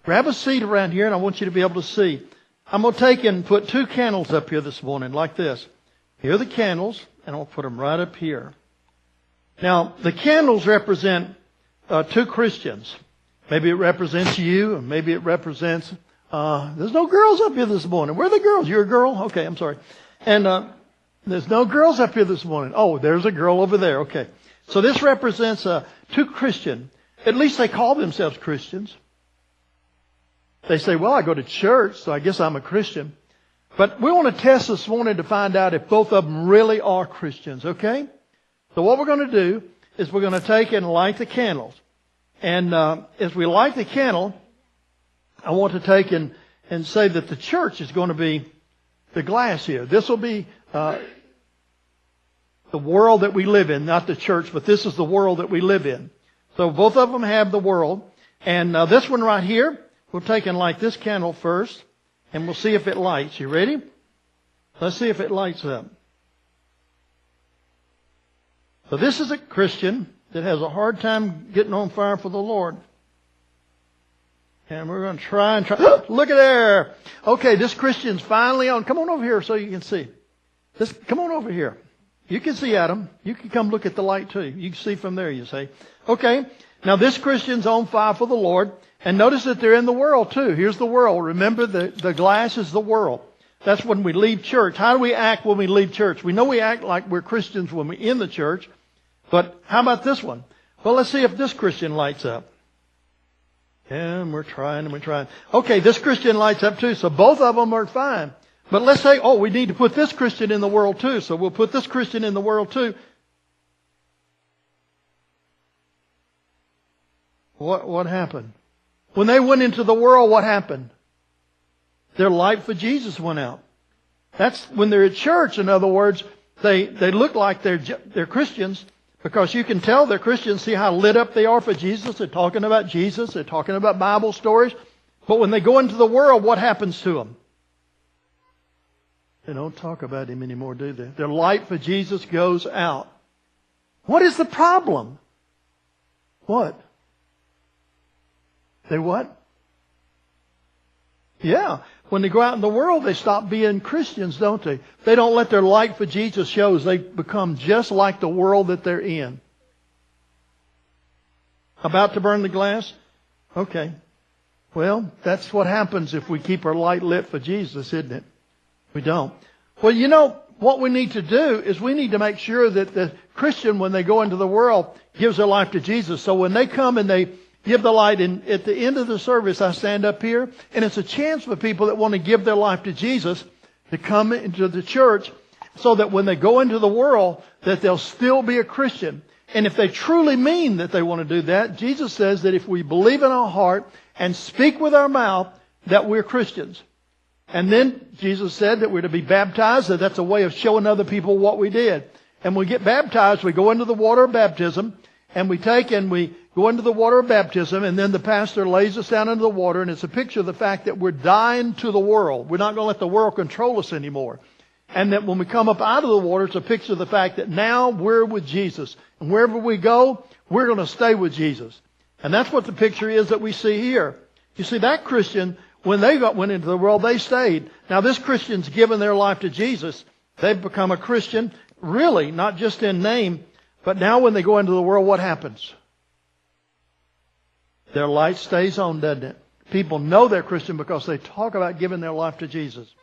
grab a seat around here, and I want you to be able to see. I'm going to take and put 2 candles up here this morning like this. Here are the candles, and I'll put them right up here. Now, the candles represent 2 Christians. Maybe it represents you, and maybe it represents... there's no girls up here this morning. Where are the girls? You're a girl? Okay, I'm sorry. And there's no girls up here this morning. Oh, there's a girl over there. Okay. So this represents 2 Christians. At least they call themselves Christians. They say, well, I go to church, so I guess I'm a Christian. But we want to test this morning to find out if both of them really are Christians, okay? So what we're going to do is we're going to take and light the candles. And as we light the candle, I want to take and say that the church is going to be the glass here. This will be the world that we live in, not the church, but this is the world that we live in. So both of them have the world. And this one right here, we'll take and light this candle first, and we'll see if it lights. You ready? Let's see if it lights up. So this is a Christian that has a hard time getting on fire for the Lord. And we're going to try and try. Look at there. Okay, this Christian's finally on. Come on over here so you can see. Come on over here. You can see Adam. You can come look at the light too. You can see from there, you say. Okay, now this Christian's on fire for the Lord. And notice that they're in the world too. Here's the world. Remember, the glass is the world. That's when we leave church. How do we act when we leave church? We know we act like we're Christians when we're in the church. But how about this one? Well, let's see if this Christian lights up. And we're trying and we're trying. Okay, this Christian lights up too, so both of them are fine. But let's say, oh, we need to put this Christian in the world too, so we'll put this Christian in the world too. What happened? When they went into the world, what happened? Their light for Jesus went out. That's when they're at church, in other words, they look like they're Christians. Because you can tell they're Christians, see how lit up they are for Jesus. They're talking about Jesus. They're talking about Bible stories. But when they go into the world, what happens to them? They don't talk about Him anymore, do they? Their light for Jesus goes out. What is the problem? What? They what? Yeah. When they go out in the world, they stop being Christians, don't they? They don't let their light for Jesus show. They become just like the world that they're in. About to burn the glass? Okay. Well, that's what happens if we keep our light lit for Jesus, isn't it? We don't. Well, you know, what we need to do is we need to make sure that the Christian, when they go into the world, gives their life to Jesus. So when they come and they give the light, and at the end of the service, I stand up here, and it's a chance for people that want to give their life to Jesus to come into the church so that when they go into the world, that they'll still be a Christian. And if they truly mean that they want to do that, Jesus says that if we believe in our heart and speak with our mouth, that we're Christians. And then Jesus said that we're to be baptized, that that's a way of showing other people what we did. And when we get baptized, we go into the water of baptism, and we take and we go into the water of baptism, and then the pastor lays us down into the water, and it's a picture of the fact that we're dying to the world. We're not going to let the world control us anymore. And that when we come up out of the water, it's a picture of the fact that now we're with Jesus. And wherever we go, we're going to stay with Jesus. And that's what the picture is that we see here. You see, that Christian, when they went into the world, they stayed. Now this Christian's given their life to Jesus. They've become a Christian, really, not just in name. But now when they go into the world, what happens? Their light stays on, doesn't it? People know they're Christian because they talk about giving their life to Jesus.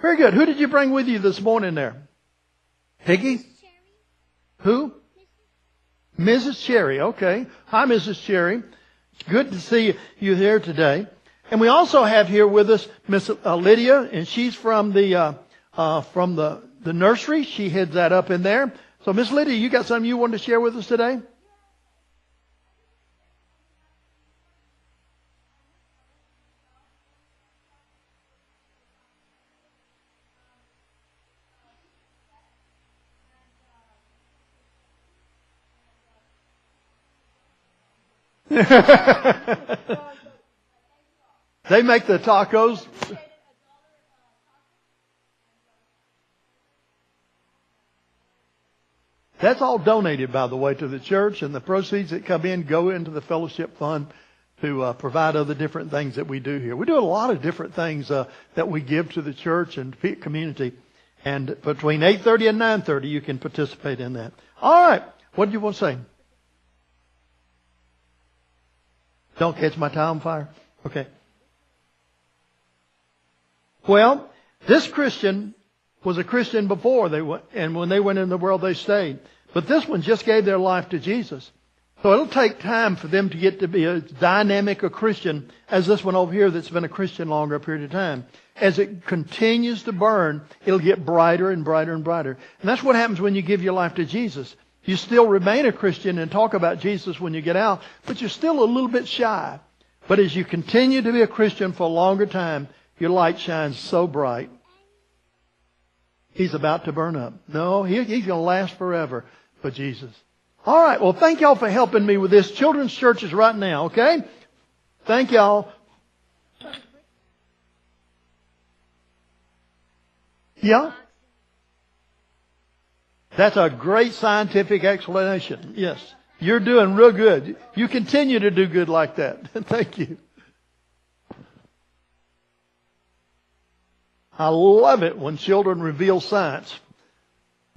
Very good. Who did you bring with you this morning there? Peggy? Cherry. Who? Mrs. Cherry. Okay. Hi, Mrs. Cherry. It's good to see you here today. And we also have here with us Miss Lydia, and she's from the nursery. She heads that up in there. So, Miss Lydia, you got something you wanted to share with us today? They make the tacos. That's all donated, by the way, to the church, and the proceeds that come in go into the fellowship fund to provide other different things that we do here. We do a lot of different things that we give to the church and community. And between 8:30 and 9:30, you can participate in that. All right. What do you want to say? Don't catch my tie on fire? Okay. Well, this Christian was a Christian before they went, and when they went in the world, they stayed. But this one just gave their life to Jesus. So it'll take time for them to get to be as dynamic a Christian as this one over here that's been a Christian longer period of time. As it continues to burn, it'll get brighter and brighter and brighter. And that's what happens when you give your life to Jesus. You still remain a Christian and talk about Jesus when you get out, but you're still a little bit shy. But as you continue to be a Christian for a longer time, your light shines so bright. He's about to burn up. No, he's going to last forever for Jesus. All right. Well, thank y'all for helping me with this. Children's churches right now, okay? Thank y'all. Yeah? That's a great scientific explanation. Yes. You're doing real good. You continue to do good like that. Thank you. I love it when children reveal science.